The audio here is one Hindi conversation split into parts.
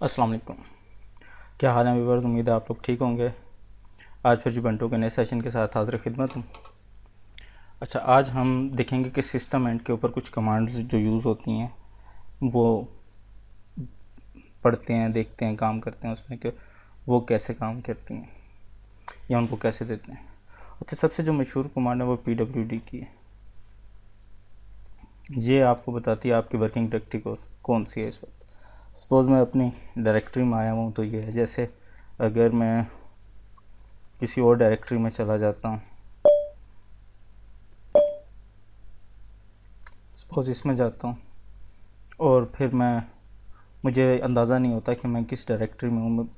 अस्सलाम वालेकुम। क्या हाल है व्यूअर्स, उम्मीद है आप लोग ठीक होंगे। आज फिर जुबंटू के नए सेशन के साथ हाज़िर खिदमत हूँ। अच्छा, आज हम देखेंगे कि सिस्टम एंड के ऊपर कुछ कमांड्स जो यूज़ होती हैं वो पढ़ते हैं, देखते हैं, काम करते हैं उसमें कि वो कैसे काम करती हैं या उनको कैसे देते हैं। अच्छा, सबसे जो मशहूर कमांड है वो PWD की है। ये आपको बताती है आपकी वर्किंग डायरेक्टरी कौन सी है इस वक्त। सपोज़ मैं अपनी डायरेक्टरी में आया हूँ तो ये है। जैसे अगर मैं किसी और डायरेक्टरी में चला जाता हूँ, सपोज़ इसमें जाता हूँ और फिर मुझे अंदाज़ा नहीं होता कि मैं किस डायरेक्टरी में हूँ,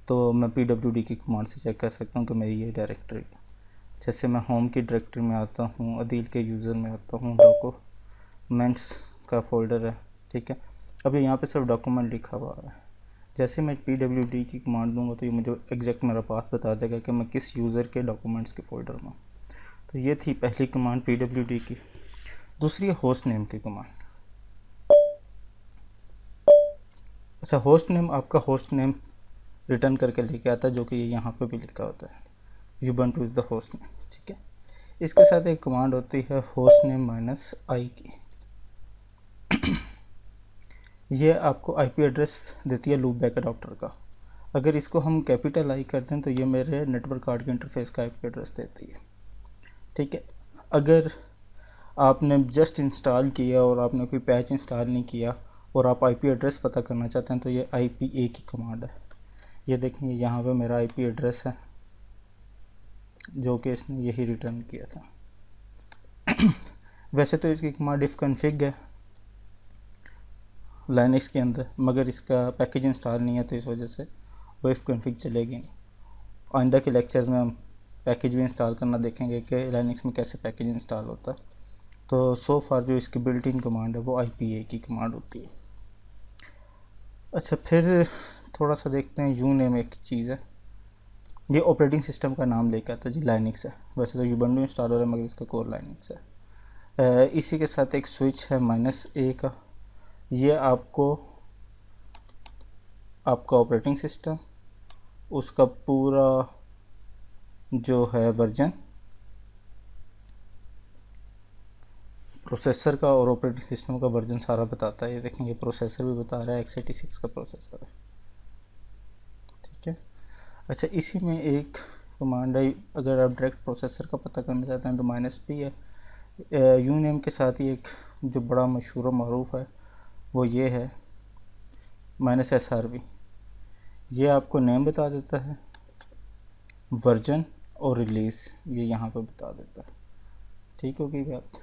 तो मैं PWD की कमांड से चेक कर सकता हूँ कि मेरी ये डायरेक्टरी है। जैसे मैं होम की डायरेक्टरी में आता हूँ, अदील के यूज़र में आता हूँ, डॉक्यूमेंट्स का फ़ोल्डर है, ठीक है। अभी यहाँ पे सिर्फ डॉक्यूमेंट लिखा हुआ है। जैसे मैं PWD की कमांड दूंगा तो ये मुझे एग्जैक्ट मेरा पाथ बता देगा कि मैं किस यूज़र के डॉक्यूमेंट्स के फ़ोल्डर में हूँ। तो ये थी पहली कमांड PWD की। दूसरी है होस्ट नेम की कमांड। अच्छा, होस्ट नेम आपका होस्ट नेम रिटर्न करके लेके आता है, जो कि ये यहाँ पे भी लिखा होता है, Ubuntu is the host name, ठीक है। इसके साथ एक कमांड होती है होस्ट नेम -i की। ये आपको IP एड्रेस देती है लूप बैक अडॉप्टर का। अगर इसको हम कैपिटल I कर दें तो ये मेरे नेटवर्क कार्ड के इंटरफेस का IP एड्रेस देती है, ठीक है। अगर आपने जस्ट इंस्टॉल किया और आपने कोई पैच इंस्टॉल नहीं किया और आप IP एड्रेस पता करना चाहते हैं तो ये IPA की कमांड है। ये देखेंगे यहाँ पे मेरा IP एड्रेस है जो कि इसने यही रिटर्न किया था। वैसे तो इसकी कमांड इफ़ कन्फिग है लाइनक्स के अंदर, मगर इसका पैकेज इंस्टॉल नहीं है तो इस वजह से वो इफ़ कन्फिग चलेगी नहीं। आइंदा के लेक्चर्स में हम पैकेज भी इंस्टॉल करना देखेंगे कि लाइनक्स में कैसे पैकेज इंस्टॉल होता है। तो सो फार जो इसकी बिल्ट इन कमांड है वो IPA की कमांड होती है। अच्छा, फिर थोड़ा सा देखते हैं यूनेम एक चीज़ है। ये ऑपरेटिंग सिस्टम का नाम लेकर आता है जी, लाइनक्स है। वैसे तो यूबंटू इंस्टॉल हो रहा है मगर इसका कोर लाइनक्स है। इसी के साथ एक स्विच है -a का। ये आपका ऑपरेटिंग सिस्टम, उसका पूरा जो है वर्जन, प्रोसेसर का और ऑपरेटिंग सिस्टम का वर्जन सारा बताता है। ये देखेंगे प्रोसेसर भी बता रहा है, x86 का प्रोसेसर है, ठीक है। अच्छा, इसी में एक कमांड है, अगर आप डायरेक्ट प्रोसेसर का पता करना चाहते हैं तो -p है। यूनेम के साथ ही एक जो बड़ा मशहूर और मरूफ है वो ये है -srv। ये आपको नेम बता देता है, वर्जन और रिलीज़ ये यहाँ पे बता देता है, ठीक होगी बात।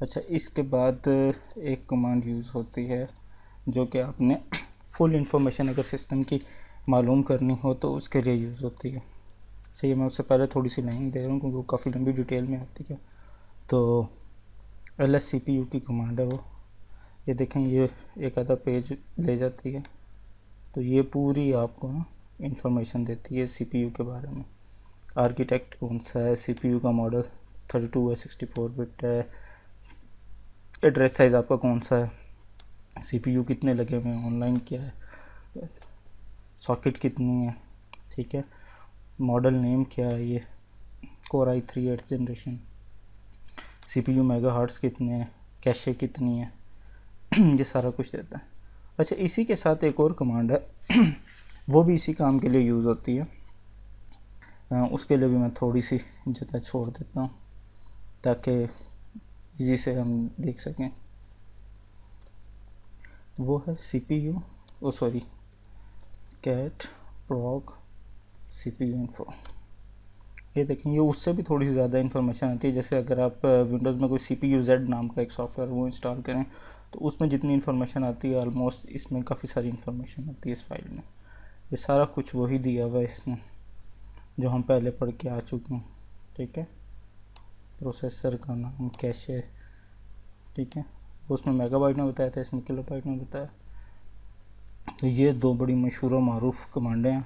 अच्छा, इसके बाद एक कमांड यूज़ होती है जो कि आपने फुल इंफॉर्मेशन अगर सिस्टम की मालूम करनी हो तो उसके लिए यूज़ होती है। सही, मैं उससे पहले थोड़ी सी लाइन दे रहा हूँ क्योंकि वो काफ़ी लंबी डिटेल में आती है। तो LSCPU की कमांड है वो। ये देखें, ये एक आधा पेज ले जाती है, तो ये पूरी आपको ना इंफॉर्मेशन देती है CPU के बारे में। आर्किटेक्ट कौन सा है, CPU का मॉडल 32 है, 64 बिट है, एड्रेस साइज़ आपका कौन सा है, CPU कितने लगे हुए हैं, ऑनलाइन क्या है, सॉकेट कितनी है, ठीक है, मॉडल नेम क्या है, ये core i3 8th generation, CPU megahertz कितने हैं, कैशे कितनी है, ये सारा कुछ देता है। अच्छा, इसी के साथ एक और कमांड है वो भी इसी काम के लिए यूज़ होती है। उसके लिए भी मैं थोड़ी सी जगह छोड़ देता हूँ ताकि इजी से हम देख सकें। वो है cat prog CPU info। ये देखें, ये उससे भी थोड़ी सी ज़्यादा इन्फॉर्मेशन आती है। जैसे अगर आप विंडोज़ में कोई CPU-Z नाम का एक सॉफ्टवेयर वो इंस्टॉल करें तो उसमें जितनी इन्फॉर्मेशन आती है ऑलमोस्ट इसमें काफ़ी सारी इन्फॉर्मेशन आती है इस फाइल में। ये सारा कुछ वही दिया हुआ है इसने जो हम पहले पढ़ के आ चुके हैं, ठीक है। प्रोसेसर का नाम, कैशे, ठीक है, उसमें मेगाबाइट में बताया था, इसमें किलोबाइट में बताया। तो ये दो बड़ी मशहूर और मारूफ कमांडें हैं,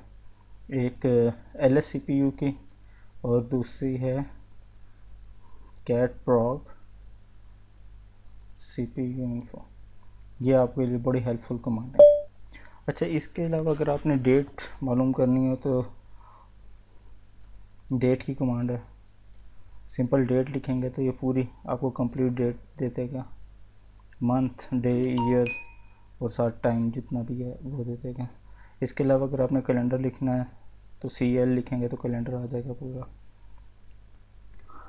एक LSCPU की और दूसरी है cat prog CPU info। ये आपके लिए बड़ी हेल्पफुल कमांड है। अच्छा, इसके अलावा अगर आपने डेट मालूम करनी हो तो डेट की कमांड है, सिंपल डेट लिखेंगे तो ये पूरी आपको कंप्लीट डेट दे देगा, मंथ, डे, ईयर और साथ टाइम जितना भी है वो दे देगा। इसके अलावा अगर आपने कैलेंडर लिखना है तो CL लिखेंगे तो कैलेंडर आ जाएगा पूरा।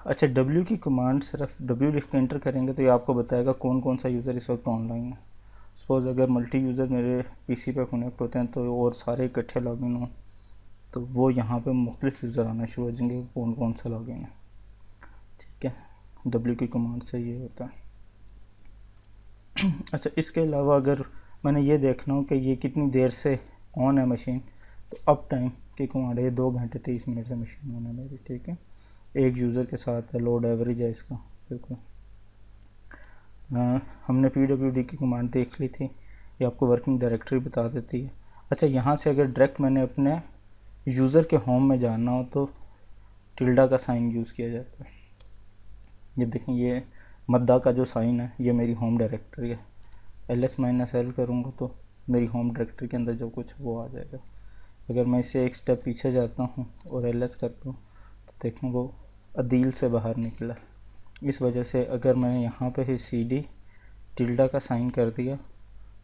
अच्छा, W की कमांड, सिर्फ W लिख के एंटर करेंगे तो ये आपको बताएगा कौन कौन सा यूज़र इस वक्त ऑनलाइन है। सपोज़ अगर मल्टी यूज़र मेरे PC पे कनेक्ट होते हैं तो और सारे इकट्ठे लॉगिन हों तो वो यहाँ पे मुख्तलिफ यूज़र आना शुरू हो जाएंगे, कौन कौन सा लॉगिन है। ठीक है, W की कमांड से ये होता है। अच्छा, इसके अलावा अगर मैंने ये देखना हो कि ये कितनी देर से ऑन है मशीन, तो अप टाइम की कमांड है, 2 घंटे 30 मिनट से मशीन ऑन है मेरी। ठीक है, एक यूज़र के साथ है, लोड एवरेज है इसका बिल्कुल। हमने PWD की कमांड देख ली थी, ये आपको वर्किंग डायरेक्टरी बता देती है। अच्छा, यहाँ से अगर डायरेक्ट मैंने अपने यूज़र के होम में जाना हो तो टिल्डा का साइन यूज़ किया जाता है। ये देखें, ये मद्दा का जो साइन है ये मेरी होम डायरेक्टरी है। -L करूँगा तो मेरी होम डायरेक्टरी के अंदर जो कुछ वो आ जाएगा। अगर मैं इससे एक स्टेप पीछे जाता हूँ और LS करता हूँ तो देखें वो अदील से बाहर निकला। इस वजह से अगर मैंने यहाँ पे ही CD टिल्डा का साइन कर दिया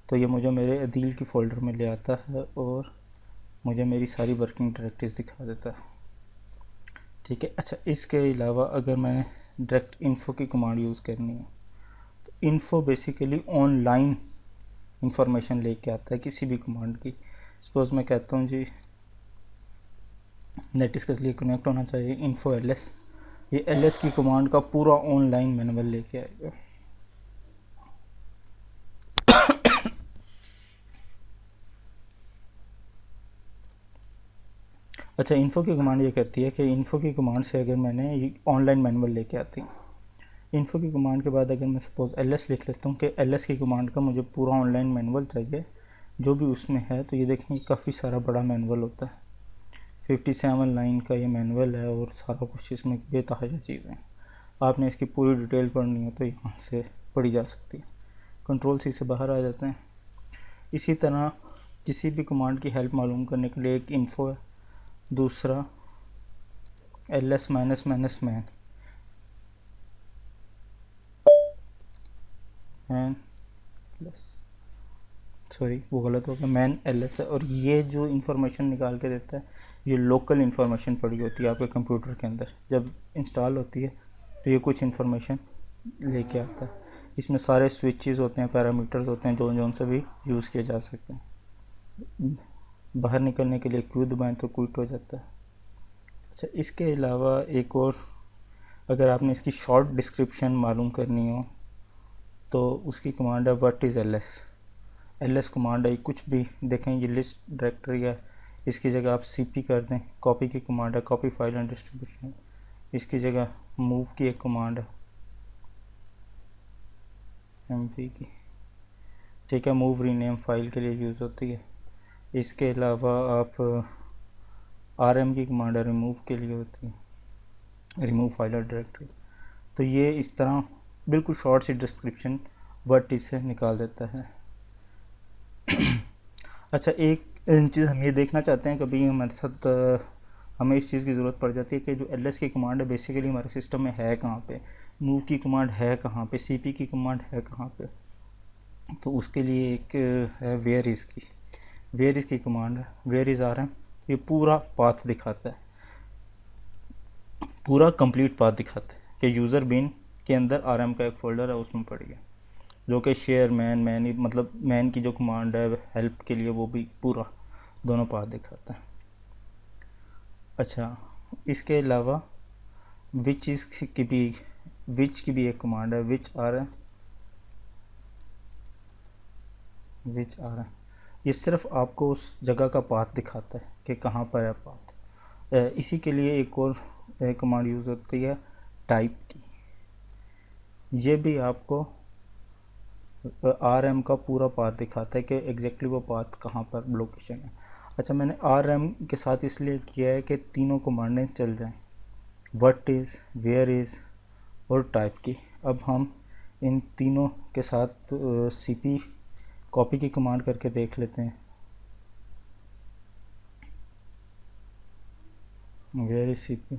तो ये मुझे मेरे अदील की फ़ोल्डर में ले आता है और मुझे मेरी सारी वर्किंग डायरेक्टरीज दिखा देता है। ठीक है। अच्छा, इसके अलावा अगर मैंने डायरेक्ट इन्फो की कमांड यूज़ करनी है तो इन्फो बेसिकली ऑनलाइन इंफॉर्मेशन लेके आता है किसी भी कमांड की। सपोज़ मैं कहता हूँ जी नेटिस के लिए कनेक्ट होना चाहिए इन्फो LS, ये LS की कमांड का पूरा ऑनलाइन मैनुअल लेके आएगा। अच्छा, इन्फो की कमांड ये करती है कि इन्फो की कमांड से अगर मैंने ये ऑनलाइन मैनुअल लेके आती हूँ, इन्फो की कमांड के बाद अगर मैं सपोज़ LS लिख लेता हूँ कि LS की कमांड का मुझे पूरा ऑनलाइन मैनुअल चाहिए जो भी उसमें है, तो ये देखें काफ़ी सारा बड़ा मैनुअल होता है, 57 लाइन का ये मैनुअल है और सारा कुछ इसमें बेतहाशा चीज़ें। आपने इसकी पूरी डिटेल पढ़नी है तो यहाँ से पढ़ी जा सकती है। Ctrl+C से बाहर आ जाते हैं। इसी तरह किसी भी कमांड की हेल्प मालूम करने के लिए एक इन्फो है, दूसरा LS -man सॉरी वो गलत हो गया, मैन LS है। और ये जो इन्फॉर्मेशन निकाल के देता है ये लोकल इन्फॉर्मेशन पड़ी होती है आपके कंप्यूटर के अंदर, जब इंस्टॉल होती है तो ये कुछ इन्फॉर्मेशन लेके आता है। इसमें सारे स्विचेस होते हैं, पैरामीटर्स होते हैं जो से भी यूज़ किए जा सकते हैं। बाहर निकलने के लिए क्यू दबाएं तो क्विट हो जाता है। अच्छा, इसके अलावा एक और, अगर आपने इसकी शॉर्ट डिस्क्रिप्शन मालूम करनी हो तो उसकी कमांड है व्हाट इज़ LS कमांड है। कुछ भी देखें, ये लिस्ट डायरेक्टरी है, इसकी जगह आप CP कर दें। कॉपी की कमांड है, कॉपी फाइल एंड डिस्ट्रीब्यूशन। इसकी जगह मूव की एक कमांड है, MP की। ठीक है, मूव रीनेम फाइल के लिए यूज़ होती है। इसके अलावा आप RM की कमांड है, रिमूव के लिए होती है, रिमूव फाइल और डायरेक्टरी। तो ये इस तरह बिल्कुल शॉर्ट सी डिस्क्रिप्शन वर्ड से निकाल देता है। अच्छा, एक चीज़ हम ये देखना चाहते हैं, कभी हमारे साथ हमें इस चीज़ की ज़रूरत पड़ जाती है कि जो LS की कमांड है बेसिकली हमारे सिस्टम में है कहाँ पे, मूव की कमांड है कहाँ पे, CP की कमांड है कहाँ पे। तो उसके लिए एक है वेयर इज़ की कमांड है, वेयर इज़ RM। ये पूरा पाथ दिखाता है, पूरा कंप्लीट पाथ दिखाता है कि यूज़र बिन के अंदर RM का एक फ़ोल्डर है, उसमें पड़ गया, जो कि शेयर मैन मतलब मैन की जो कमांड है हेल्प के लिए वो भी पूरा दोनों पाथ दिखाता है। अच्छा, इसके अलावा विच की भी एक कमांड है, विच RM। ये सिर्फ आपको उस जगह का पाथ दिखाता है कि कहाँ पर है पाथ। इसी के लिए एक और कमांड यूज़ होती है टाइप की, ये भी आपको RM का पूरा पाथ दिखाता है कि एग्जैक्टली वो पाथ कहाँ पर लोकेशन है। अच्छा, मैंने RM के साथ इसलिए किया है कि तीनों कमांडें चल जाएं, व्हाट इज़, वेयर इज़ और टाइप की। अब हम इन तीनों के साथ CP कॉपी की कमांड करके देख लेते हैं। वेयर इज सीपी,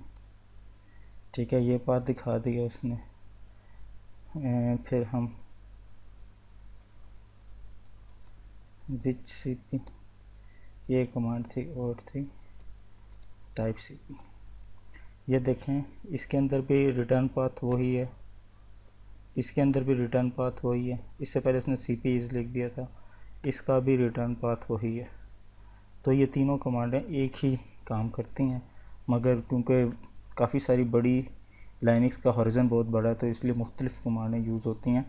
ठीक है, ये पाथ दिखा दिया उसने। फिर हम विच सीपी, ये कमांड थी और थी टाइप सीपी। ये देखें इसके अंदर भी रिटर्न पाथ वही है, इसके अंदर भी रिटर्न पाथ वही है। इससे पहले उसने सीपी इज लिख दिया था, इसका भी रिटर्न पाथ वही है। तो ये तीनों कमांडें एक ही काम करती हैं, मगर क्योंकि काफ़ी सारी बड़ी लाइनक्स का हॉरिजन बहुत बड़ा है तो इसलिए मुख्तलिफ कमांडें यूज़ होती हैं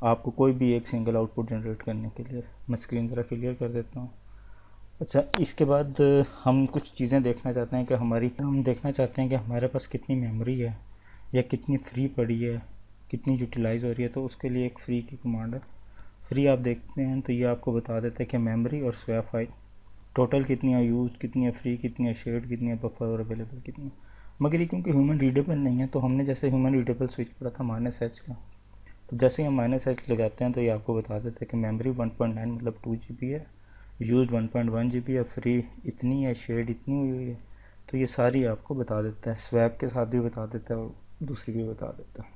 आपको कोई भी एक सिंगल आउटपुट जनरेट करने के लिए। मैं स्क्रीन ज़रा क्लियर कर देता हूँ। अच्छा, इसके बाद हम कुछ चीज़ें देखना चाहते हैं कि हम देखना चाहते हैं कि हमारे पास कितनी मेमोरी है या कितनी फ्री पड़ी है, कितनी यूटिलाइज़ हो रही है। तो उसके लिए एक फ्री की कमांड है। फ्री आप देखते हैं तो ये आपको बता देता है कि मेमोरी और स्वैप फाइल टोटल कितनी है यूज़, कितनी है फ्री, कितनी है शेयर्ड, कितनी है बफर और अवेलेबल कितनी है। मगर ये क्योंकि ह्यूमन रीडेबल नहीं है तो हमने जैसे ह्यूमन रीडेबल स्विच पढ़ा था -h का, तो जैसे ही हम -h लगाते हैं तो ये आपको बता देते हैं कि मेमोरी 1.9 मतलब 2 GB है, यूज़ 1.1 GB है, फ्री इतनी है, शेयर्ड इतनी हुई है। तो ये सारी आपको बता देता है, स्वैप के साथ भी बता देता है और दूसरी भी बता देता है।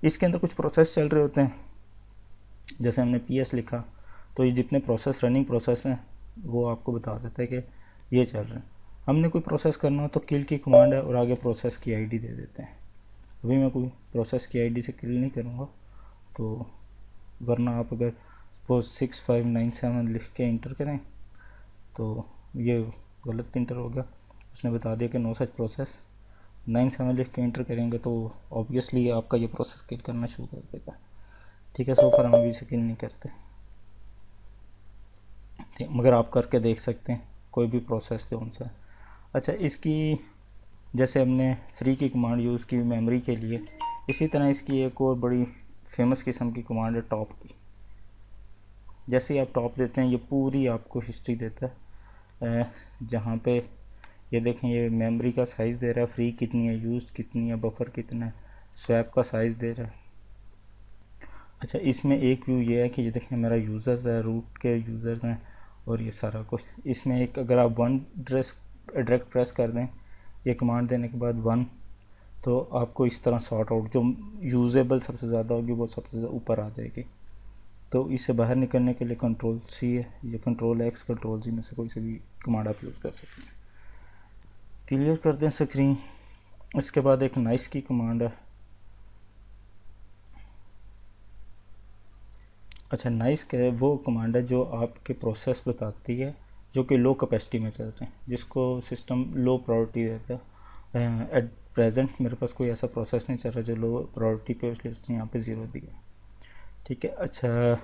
इसके अंदर कुछ प्रोसेस चल रहे होते हैं, जैसे हमने PS लिखा तो ये जितने प्रोसेस रनिंग प्रोसेस हैं वो आपको बता देता है कि ये चल रहे हैं। हमने कोई प्रोसेस करना हो तो किल की कमांड है और आगे प्रोसेस की आईडी दे देते हैं। अभी मैं कोई प्रोसेस की आईडी से किल नहीं करूँगा, तो वरना आप अगर सपोज 6597 लिख के इंटर करें तो ये गलत इंटर हो गया, उसने बता दिया कि नो सच प्रोसेस। 97 लिख के इंटर करेंगे तो ऑब्वियसली आपका ये प्रोसेस किल करना शुरू कर देगा। ठीक है, सो फॉर हम अभी से किल नहीं करते, ठीक, मगर आप करके देख सकते हैं कोई भी प्रोसेस जो उनसे। अच्छा, इसकी जैसे हमने फ्री की कमांड यूज़ की मेमोरी के लिए, इसी तरह इसकी एक और बड़ी फेमस किस्म की कमांड है टॉप की। जैसे ही आप टॉप देते हैं ये पूरी आपको हिस्ट्री देता है, जहाँ पे ये देखें ये मेमोरी का साइज़ दे रहा है, फ्री कितनी है, यूज़ कितनी है, बफर कितना है, स्वैप का साइज़ दे रहा है। अच्छा, इसमें एक व्यू ये है कि ये देखें मेरा यूज़र्स है, रूट के यूज़र्स हैं और ये सारा कुछ। इसमें एक अगर आप डायरेक्ट प्रेस कर दें ये कमांड देने के बाद 1, तो आपको इस तरह सॉर्ट आउट जो यूजेबल सबसे ज़्यादा होगी वो सबसे ज़्यादा ऊपर आ जाएगी। तो इससे बाहर निकलने के लिए Ctrl+C है, ये Ctrl+X Ctrl+Z में से कोई से भी कमांड आप यूज़ कर सकते हैं। क्लियर कर दें स्क्रीन। इसके बाद एक नाइस की कमांड है। अच्छा, नाइस क्या वो कमांड है जो आपके प्रोसेस बताती है जो कि लो कैपेसिटी में चल रहे हैं, जिसको सिस्टम लो प्रायोरिटी देता है। एट प्रेजेंट मेरे पास कोई ऐसा प्रोसेस नहीं चल रहा जो लो प्रायोरिटी पे, इसलिए उसने यहाँ पे 0 दिया। ठीक है। अच्छा,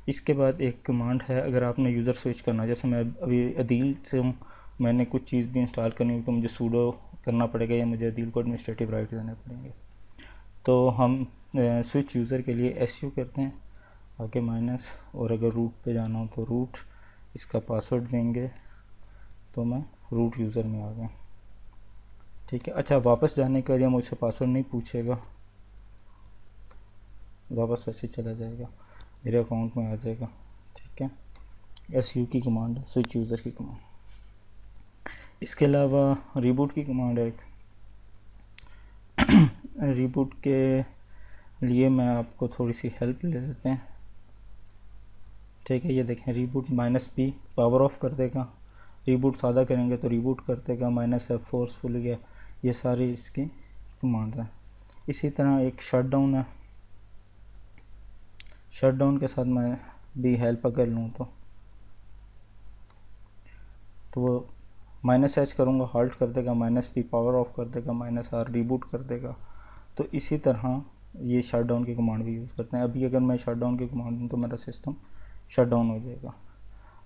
इसके बाद एक कमांड है अगर आपने यूज़र स्विच करना, जैसे मैं अभी अदील से हूँ, मैंने कुछ चीज़ भी इंस्टॉल करनी हो तो मुझे सूडो करना पड़ेगा या मुझे अदील को एडमिनिस्ट्रेटिव राइट देने पड़ेंगे। तो हम स्विच यूज़र के लिए SU करते हैं, आगे माइनस, और अगर रूट पे जाना हो तो रूट, इसका पासवर्ड देंगे तो मैं रूट यूज़र में आ गया। ठीक है। अच्छा, वापस जाने के लिए मुझसे पासवर्ड नहीं पूछेगा, वापस वैसे चला जाएगा, मेरे अकाउंट में आ जाएगा। ठीक है, SU की कमांड है, स्विच यूज़र की कमांड। इसके अलावा रीबूट की कमांड है एक। रीबूट के लिए मैं आपको थोड़ी सी हेल्प ले लेते हैं। ठीक है, ये देखें रीबूट -P पावर ऑफ कर देगा, रीबूट सादा करेंगे तो रीबूट कर देगा, -F फोर्सफुल गया, ये सारी इसकी कमांड है। इसी तरह एक शटडाउन है, शटडाउन के साथ मैं भी हेल्प अगर लूँ तो वो -H करूँगा हाल्ट कर देगा, -P पावर ऑफ कर देगा, -R रीबूट कर देगा। तो इसी तरह ये शटडाउन की कमांड भी यूज़ करते हैं। अभी अगर मैं शटडाउन की कमांड दूँ तो मेरा सिस्टम शटडाउन हो जाएगा।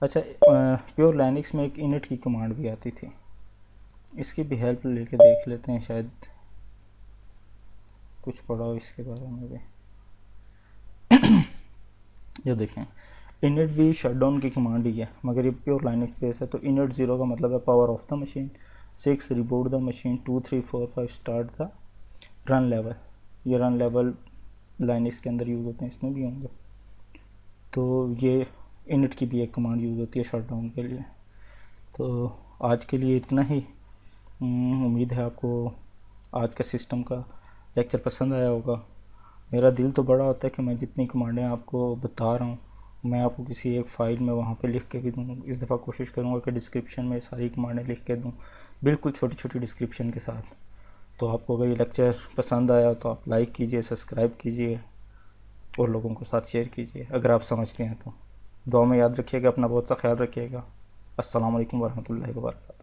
अच्छा, प्योर लाइनक्स में एक इनिट की कमांड भी आती थी, इसकी भी हेल्प लेके देख लेते हैं, शायद कुछ पढ़ा हो इसके बारे में भी। ये देखें इनिट भी शटडाउन की कमांड ही है, मगर ये प्योर लाइनक्स बेस है। तो इनिट 0 का मतलब है power of the machine, 6 reboot the machine, 2 3 4 5 start the run level. ये रन लेवल लाइनक्स के अंदर यूज़ होते हैं, इसमें भी होंगे। तो ये इनिट की भी एक कमांड यूज़ होती है शटडाउन के लिए। तो आज के लिए इतना ही। उम्मीद है आपको आज का सिस्टम का लेक्चर पसंद आया होगा। मेरा दिल तो बड़ा होता है कि मैं जितनी कमांडें आपको बता रहा हूँ मैं आपको किसी एक फ़ाइल में वहाँ पे लिख के भी दूँ। इस दफ़ा कोशिश करूँगा कि डिस्क्रिप्शन में सारी कमांडें लिख के दूँ, बिल्कुल छोटी छोटी डिस्क्रिप्शन के साथ। तो आपको अगर ये लेक्चर पसंद आया तो आप लाइक कीजिए, सब्सक्राइब कीजिए और लोगों के साथ शेयर कीजिए अगर आप समझते हैं तो। दुआ में याद रखिएगा, अपना बहुत सा ख्याल रखिएगा। अस्सलाम वालेकुम वरहमतुल्लाहि वबरकातुहू।